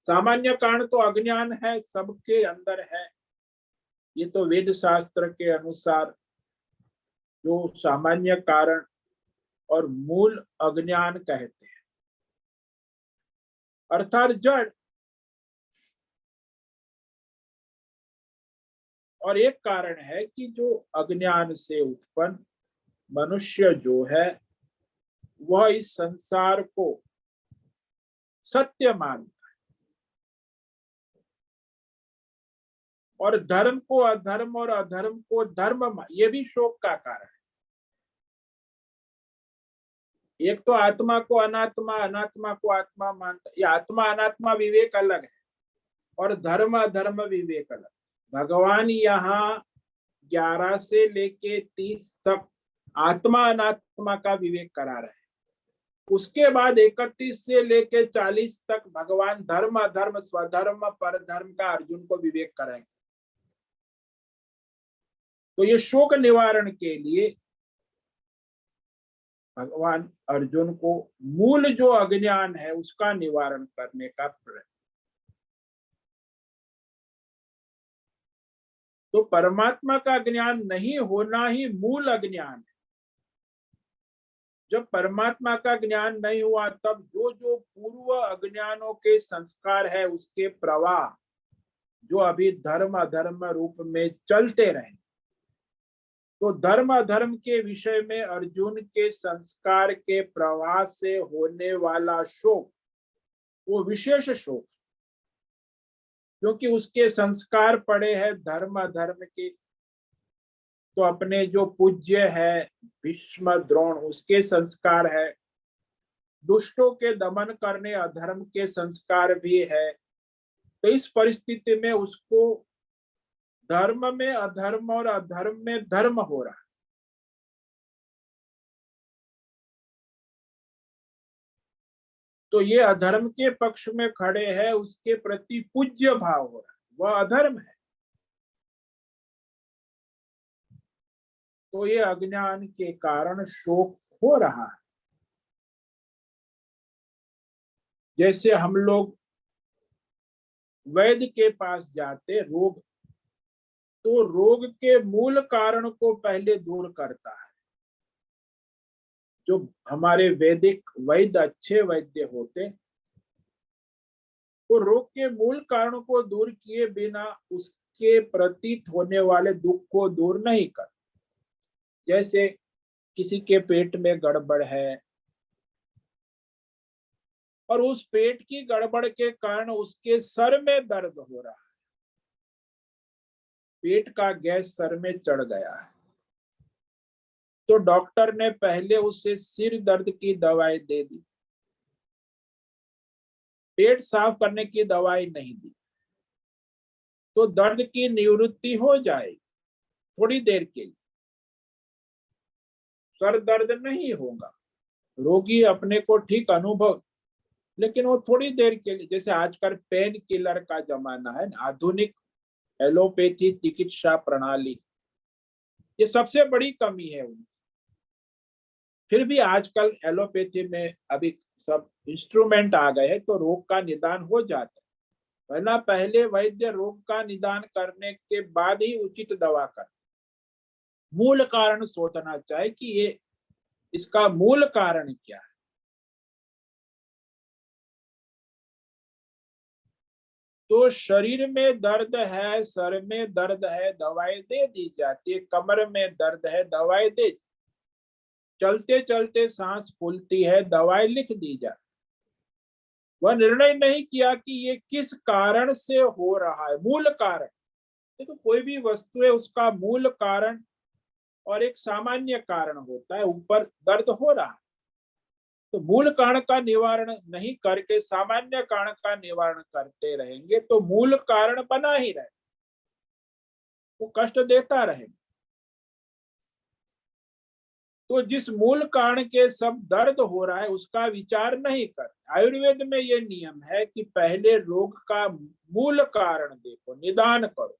सामान्य कारण तो अज्ञान है, सबके अंदर है। ये तो वेद शास्त्र के अनुसार जो सामान्य कारण और मूल अज्ञान कहते हैं, अर्थात जड़। और एक कारण है कि जो अज्ञान से उत्पन्न मनुष्य जो है वह इस संसार को सत्य मानता है और धर्म को अधर्म और अधर्म को धर्म, ये भी शोक का कारण है। एक तो आत्मा को अनात्मा, अनात्मा को आत्मा मानता, ये आत्मा अनात्मा विवेक अलग है और धर्म अधर्म विवेक अलग। भगवान यहाँ 11 से लेके 30 तक आत्मा अनात्मा का विवेक करा रहे हैं। उसके बाद 31 से लेके 40 तक भगवान धर्म अधर्म स्वधर्म पर धर्म का अर्जुन को विवेक कराएंगे। तो ये शोक निवारण के लिए भगवान अर्जुन को मूल जो अज्ञान है उसका निवारण करने का प्रयत्न। तो परमात्मा का ज्ञान नहीं होना ही मूल अज्ञान है। जब परमात्मा का ज्ञान नहीं हुआ तब जो जो पूर्व अज्ञानों के संस्कार है उसके प्रवाह जो अभी धर्म अधर्म रूप में चलते रहे, तो धर्म अधर्म के विषय में अर्जुन के संस्कार के प्रवाह से होने वाला शोक वो विशेष शोक, क्योंकि उसके संस्कार पड़े हैं धर्म अधर्म के। तो अपने जो पूज्य है भीष्म द्रोण उसके संस्कार है, दुष्टों के दमन करने अधर्म के संस्कार भी है। तो इस परिस्थिति में उसको धर्म में अधर्म और अधर्म में धर्म हो रहा है। तो ये अधर्म के पक्ष में खड़े हैं, उसके प्रति पूज्य भाव हो रहा है, वह अधर्म है। तो ये अज्ञान के कारण शोक हो रहा है। जैसे हम लोग वैद्य के पास जाते रोग, तो रोग के मूल कारण को पहले दूर करता है। जो हमारे वैदिक वैद्य अच्छे वैद्य होते, तो रोग के मूल कारण को दूर किए बिना उसके प्रतीत होने वाले दुख को दूर नहीं कर। जैसे किसी के पेट में गड़बड़ है और उस पेट की गड़बड़ के कारण उसके सर में दर्द हो रहा है, पेट का गैस सर में चढ़ गया है, तो डॉक्टर ने पहले उसे सिर दर्द की दवाई दे दी, पेट साफ करने की दवाई नहीं दी। तो दर्द की निवृत्ति हो जाएगी थोड़ी देर के लिए, सर दर्द नहीं होगा, रोगी अपने को ठीक अनुभव, लेकिन वो थोड़ी देर के लिए। जैसे आजकल पेन किलर का जमाना है, आधुनिक एलोपैथी चिकित्सा प्रणाली, ये सबसे बड़ी कमी है उनकी। फिर भी आजकल एलोपैथी में अभी सब इंस्ट्रूमेंट आ गए हैं, तो रोग का निदान हो जाता है। वरना पहले वैद्य रोग का निदान करने के बाद ही उचित दवा कर, मूल कारण सोचना चाहिए कि ये इसका मूल कारण क्या है। तो शरीर में दर्द है, सर में दर्द है, दवाई दे दी जाती है, कमर में दर्द है, दवाई दे, चलते चलते सांस फूलती है, दवाई लिख दी जाती। वह निर्णय नहीं किया कि ये किस कारण से हो रहा है, मूल कारण। देखो, कोई भी वस्तु है उसका मूल कारण और एक सामान्य कारण होता है। ऊपर दर्द हो रहा है, तो मूल कारण का निवारण नहीं करके सामान्य कारण का निवारण करते रहेंगे तो मूल कारण बना ही रहे, वो कष्ट देता रहेगा। तो जिस मूल कारण के सब दर्द हो रहा है उसका विचार नहीं कर। आयुर्वेद में ये नियम है कि पहले रोग का मूल कारण देखो, निदान करो,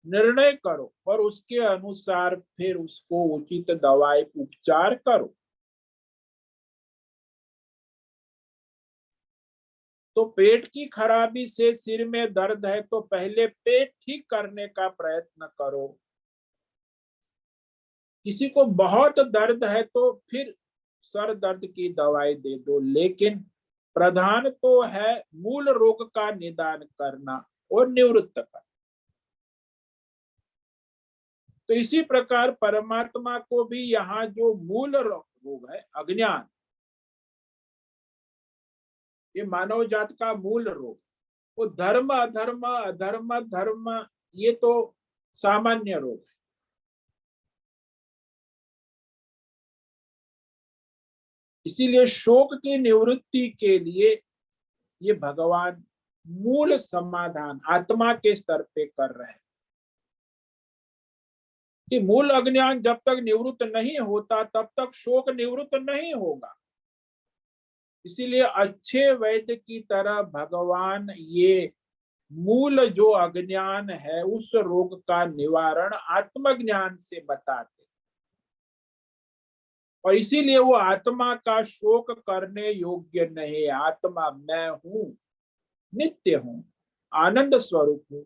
निर्णय करो और उसके अनुसार फिर उसको उचित दवाई उपचार करो। तो पेट की खराबी से सिर में दर्द है तो पहले पेट ठीक करने का प्रयत्न करो। किसी को बहुत दर्द है तो फिर सर दर्द की दवाई दे दो, लेकिन प्रधान तो है मूल रोग का निदान करना और निवृत्त करना। तो इसी प्रकार परमात्मा को भी यहाँ जो मूल रोग है अज्ञान, ये मानव जात का मूल रोग, वो धर्म अधर्म अधर्म धर्म ये तो सामान्य रोग है। इसीलिए शोक की निवृत्ति के लिए ये भगवान मूल समाधान आत्मा के स्तर पे कर रहे हैं कि मूल अज्ञान जब तक निवृत्त नहीं होता तब तक शोक निवृत्त नहीं होगा। इसीलिए अच्छे वैद्य की तरह भगवान ये मूल जो अज्ञान है उस रोग का निवारण आत्मज्ञान से बताते, और इसीलिए वो आत्मा का शोक करने योग्य नहीं। आत्मा मैं हूं, नित्य हूं, आनंद स्वरूप हूं,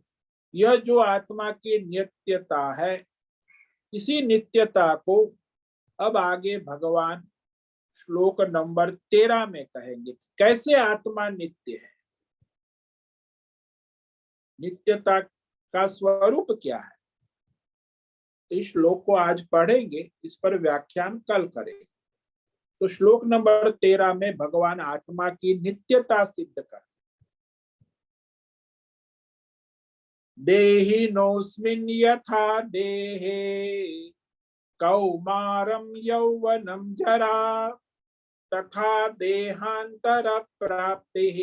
यह जो आत्मा की नित्यता है, इसी नित्यता को अब आगे भगवान श्लोक नंबर 13 में कहेंगे। कैसे आत्मा नित्य है, नित्यता का स्वरूप क्या है। इस श्लोक को आज पढ़ेंगे, इस पर व्याख्यान कल करेंगे। तो श्लोक नंबर 13 में भगवान आत्मा की नित्यता सिद्ध कर, देहिनोऽस्मिन् यथा देहे कौमारं यौवनं जरा तथा देहांतर प्राप्तिः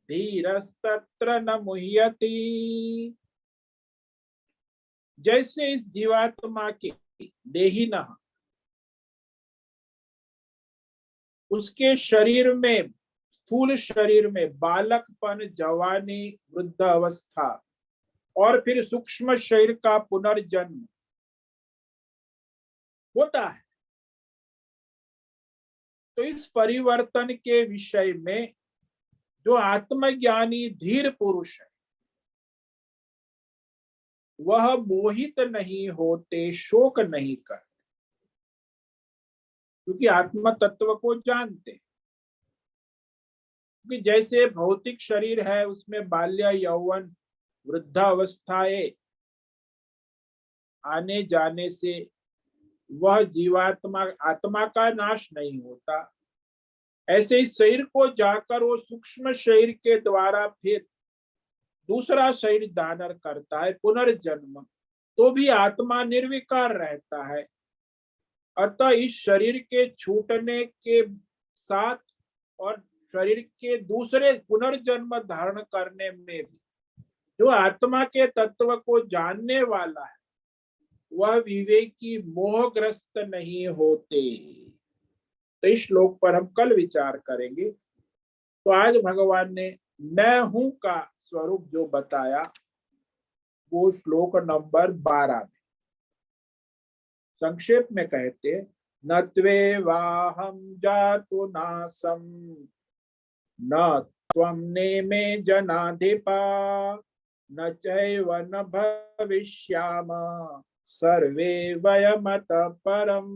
धीरस्तत्र न मुह्यति। जैसे इस जीवात्मा के देहिनः, उसके शरीर में, स्थूल शरीर में बालकपन, जवानी, वृद्ध अवस्था और फिर सूक्ष्म शरीर का पुनर्जन्म होता है, तो इस परिवर्तन के विषय में जो आत्मज्ञानी धीर पुरुष है, वह मोहित नहीं होते, शोक नहीं करते, क्योंकि आत्म तत्व को जानते। क्योंकि जैसे भौतिक शरीर है, उसमें बाल्य, यौवन, वृद्धावस्थाएं आने जाने से वह जीवात्मा, आत्मा का नाश नहीं होता। ऐसे इस शरीर को जाकर वो सूक्ष्म शरीर के द्वारा फिर दूसरा शरीर धारण करता है, पुनर्जन्म, तो भी आत्मा निर्विकार रहता है। अतः इस शरीर के छूटने के साथ और शरीर के दूसरे पुनर्जन्म धारण करने में भी जो आत्मा के तत्व को जानने वाला है, वह विवेकी मोहग्रस्त नहीं होते। तो इस श्लोक पर हम कल विचार करेंगे। तो आज भगवान ने मैं हूं का स्वरूप जो बताया, वो श्लोक नंबर 12 में संक्षेप में कहते, न त्वेवाहं जातु नासं न त्वं नेमे जनाधिपा न चैव न भविष्यामः सर्वे वयमतः परम।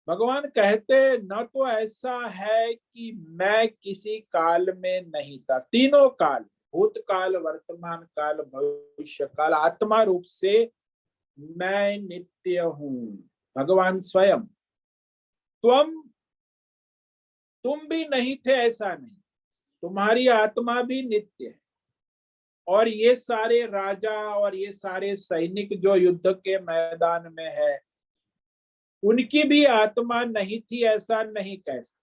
भगवान कहते, न तो ऐसा है कि मैं किसी काल में नहीं था, तीनों काल, भूतकाल, वर्तमान काल, भविष्य काल, आत्मा रूप से मैं नित्य हूं। भगवान स्वयं, तुम भी नहीं थे ऐसा नहीं, तुम्हारी आत्मा भी नित्य है। और ये सारे राजा और ये सारे सैनिक जो युद्ध के मैदान में है, उनकी भी आत्मा नहीं थी ऐसा नहीं कह सकते।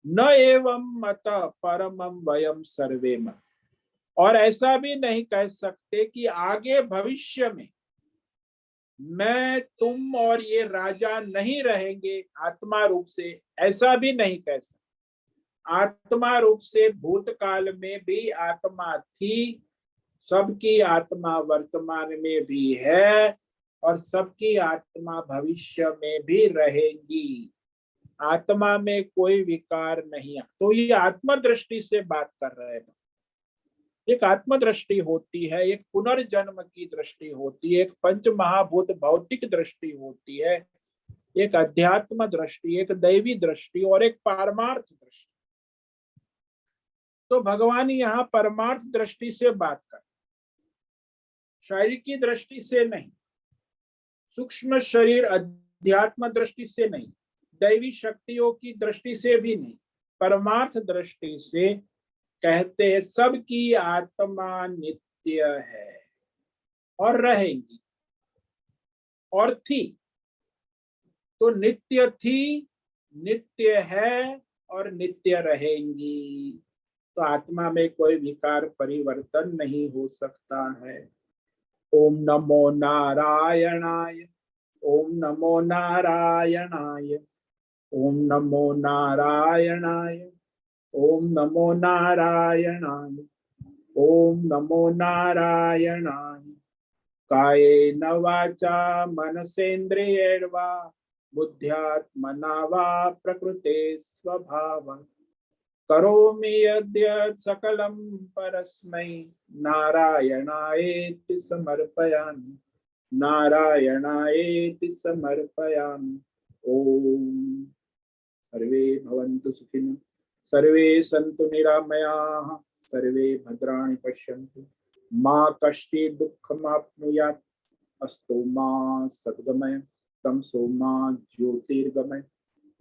न एवं मत परमं वयम सर्वेम, और ऐसा भी नहीं कह सकते कि आगे भविष्य में मैं, तुम और ये राजा नहीं रहेंगे आत्मा रूप से, ऐसा भी नहीं कह सकते। आत्मा रूप से भूतकाल में भी आत्मा थी, सबकी आत्मा वर्तमान में भी है और सबकी आत्मा भविष्य में भी रहेगी। आत्मा में कोई विकार नहीं है। तो ये आत्म दृष्टि से बात कर रहे हैं। एक आत्म दृष्टि होती है, एक पुनर्जन्म की दृष्टि होती है, एक पंच महाभूत भौतिक दृष्टि होती है, एक अध्यात्म दृष्टि, एक दैवी दृष्टि और एक पारमार्थ दृष्टि। तो भगवान यहाँ परमार्थ दृष्टि से बात कर, शरीर की दृष्टि से नहीं, सूक्ष्म शरीर अध्यात्म दृष्टि से नहीं, दैवी शक्तियों की दृष्टि से भी नहीं, परमार्थ दृष्टि से कहते हैं सबकी आत्मा नित्य है और रहेगी और थी। तो नित्य थी, नित्य है और नित्य रहेंगी। तो आत्मा में कोई विकार परिवर्तन नहीं हो सकता है। ओम नमो नारायणाय, ओम नमो नारायणाय, ओम नमो नारायणाय, ओम नमो नारायणाय, ओम नमो नारायणाय। कायेन वाचा मनसेन्द्रियैर्वा बुद्ध्यात्मना वा प्रकृते स्वभावः करोमि यद्यत् सकलं परस्मै नारायणायेति समर्पयामि, नारायणायेति समर्पयामि। ओम। सर्वे भवन्तु सुखिनः, सर्वे सन्तु निरामयाः, सर्वे भद्राणि पश्यन्तु, मा कश्चित् दुःखमाप्नुयात्। अस्तु मा सद्गमय, तमसो मा ज्योतिर्गमय,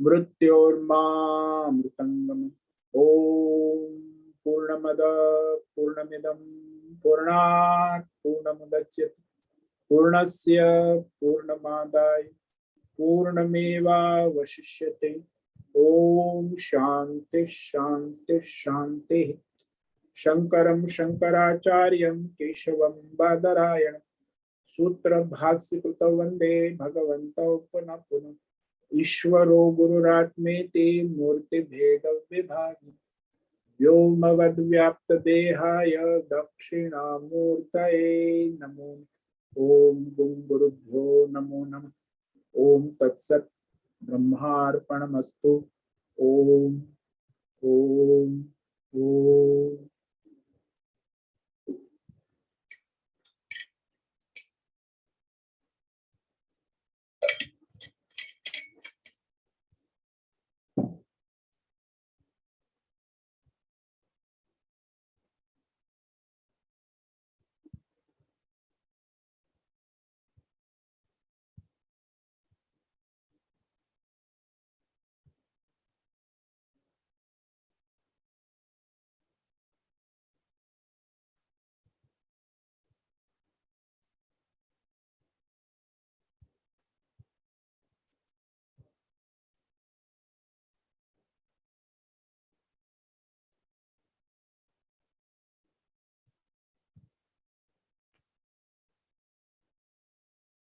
मृत्योर्मा मृतंगमय। ओम। पूर्णमद पूर्णमिदं पूर्णात् पूर्णमुदच्यते, पूर्णस्य पूर्णमादाय पूर्णमेवावशिष्यते। ओम शांति शांति शांति। शंकरं शंकराचार्यं केशवं बादरायण सूत्र भाष्य कृतौ वंदे भगवन्तौ पुनः पुनः। ईश्वरो गुरुरात्मेति मूर्ति भेद विभागि, व्योमवद्व्याप्त देहाय दक्षिणामूर्तये नमो। ओम गुरुभ्यो नमो नमः। ओम तत्सत्। ब्रह्मार्पणमस्तु। ओम ओम ओम।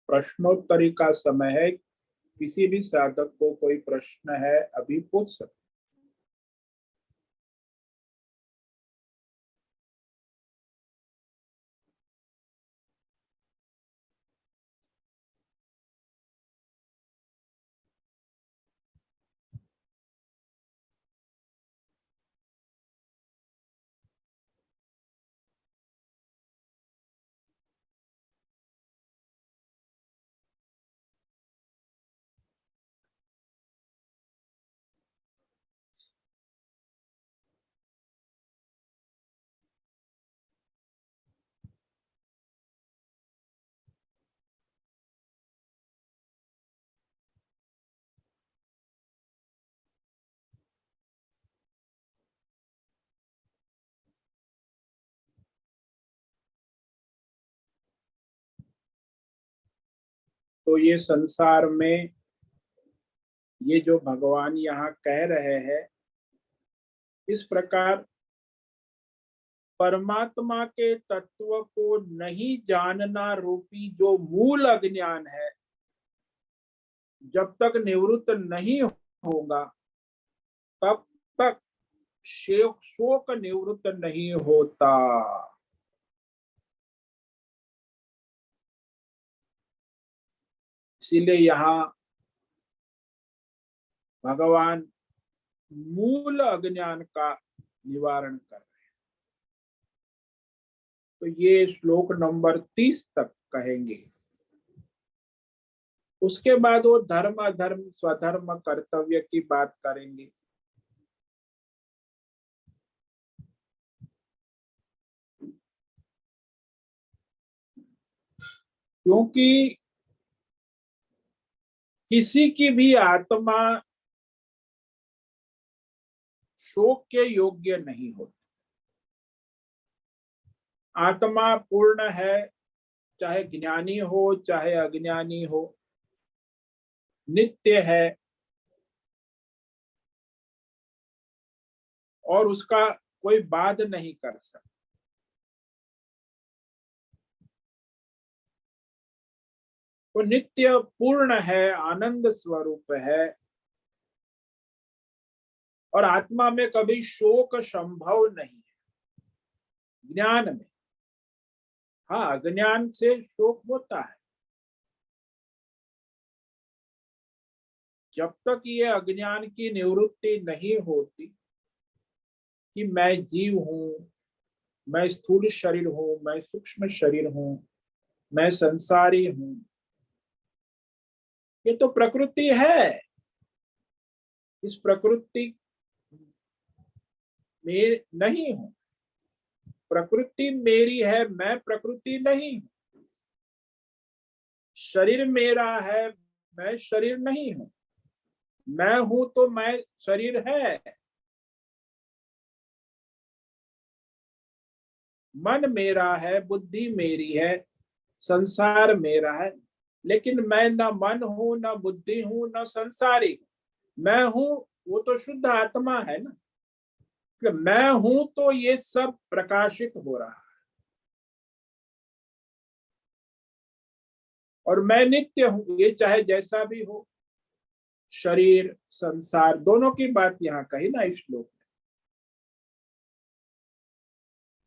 प्रश्नोत्तरी का समय है। किसी भी साधक को कोई प्रश्न है अभी पूछ सकते। तो ये संसार में ये जो भगवान यहाँ कह रहे हैं, इस प्रकार परमात्मा के तत्व को नहीं जानना रूपी जो मूल अज्ञान है, जब तक निवृत्त नहीं होगा तब तक शोक निवृत्त नहीं होता। इसीलिए यहाँ भगवान मूल अज्ञान का निवारण कर रहे हैं। तो ये श्लोक नंबर 30 तक कहेंगे। उसके बाद वो धर्म अधर्म स्वधर्म कर्तव्य की बात करेंगे। क्योंकि किसी की भी आत्मा शोक के योग्य नहीं होती। आत्मा पूर्ण है, चाहे ज्ञानी हो चाहे अज्ञानी हो, नित्य है और उसका कोई बाध नहीं कर सकता। वो नित्य पूर्ण है, आनंद स्वरूप है और आत्मा में कभी शोक संभव नहीं है। ज्ञान में हाँ, अज्ञान से शोक होता है। जब तक ये अज्ञान की निवृत्ति नहीं होती कि मैं जीव हूं, मैं स्थूल शरीर हूं, मैं सूक्ष्म शरीर हूं, मैं संसारी हूं, ये तो प्रकृति है। इस प्रकृति में नहीं हूं, प्रकृति मेरी है, मैं प्रकृति नहीं हूं। शरीर मेरा है, मैं शरीर नहीं हूं। मैं हूं तो मैं शरीर है। मन मेरा है, बुद्धि मेरी है, संसार मेरा है, लेकिन मैं न मन हूं, न बुद्धि हूं, न संसारी हूं। मैं हूं वो तो शुद्ध आत्मा है ना, कि मैं हूं तो ये सब प्रकाशित हो रहा है। और मैं नित्य हूं, ये चाहे जैसा भी हो। शरीर संसार दोनों की बात यहाँ कही ना इस श्लोक में,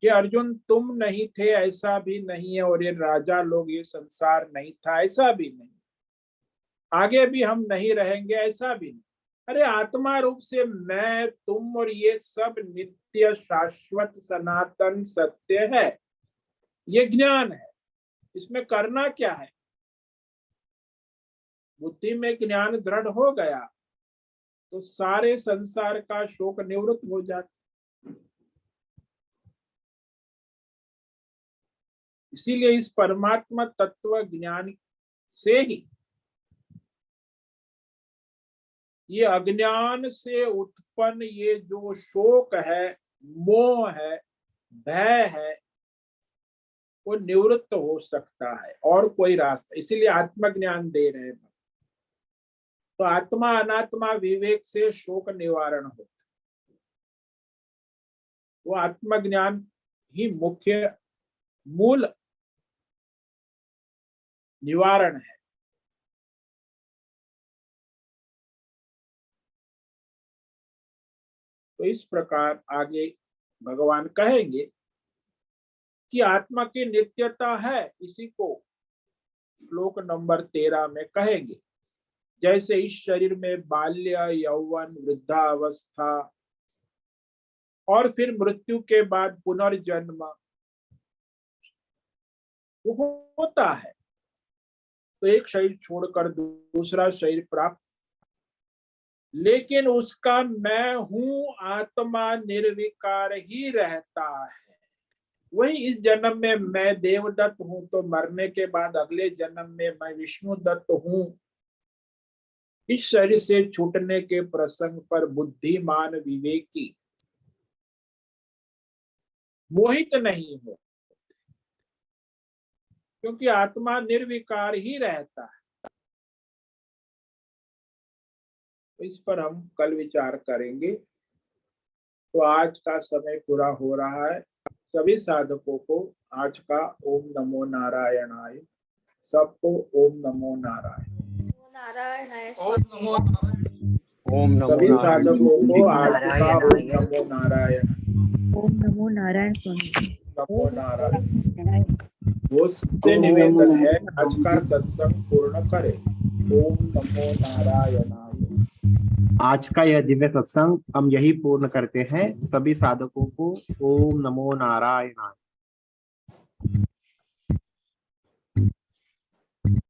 कि अर्जुन तुम नहीं थे ऐसा भी नहीं है, और ये राजा लोग, ये संसार नहीं था ऐसा भी नहीं, आगे भी हम नहीं रहेंगे ऐसा भी नहीं। अरे आत्मा रूप से मैं, तुम और ये सब नित्य शाश्वत सनातन सत्य है, ये ज्ञान है। इसमें करना क्या है? बुद्धि में ज्ञान दृढ़ हो गया तो सारे संसार का शोक निवृत्त हो जाता। इसीलिए इस परमात्मा तत्व ज्ञान से ही ये अज्ञान से उत्पन्न ये जो शोक है, मोह है, भय है, वो निवृत्त हो सकता है। और कोई रास्ता, इसीलिए आत्मज्ञान दे रहे हैं। तो आत्मा अनात्मा विवेक से शोक निवारण होता है। वो आत्मज्ञान ही मुख्य मूल निवारण है। तो इस प्रकार आगे भगवान कहेंगे कि आत्मा की नित्यता है। इसी को श्लोक नंबर 13 में कहेंगे। जैसे इस शरीर में बाल्य, यौवन, वृद्धावस्था और फिर मृत्यु के बाद पुनर्जन्म होता है, तो एक शरीर छोड़कर दूसरा शरीर प्राप्त, लेकिन उसका मैं हूं आत्मा निर्विकार ही रहता है। वही इस जन्म में मैं देवदत्त हूं, तो मरने के बाद अगले जन्म में मैं विष्णुदत्त हूं। इस शरीर से छूटने के प्रसंग पर बुद्धिमान विवेकी मोहित नहीं हो, क्योंकि आत्मा निर्विकार ही रहता है। तो इस पर हम कल विचार करेंगे। तो आज का समय पूरा हो रहा है। सभी साधकों को आज का ओम नमो नारायणाय, सबको ओम नमो नारायण। नारायणाय ओम नमो नारायण। ओम नमो सभी नारायण। साधकों को आज का ओम नमो नारायण। ओम नमो नारायण स्वामी। नमो नारायण। वो सबसे निवेदन है आज का सत्संग पूर्ण करें। ओम नमो नारायणाय। आज का यह दिव्य सत्संग हम यही पूर्ण करते हैं। सभी साधकों को ओम नमो नारायणाय।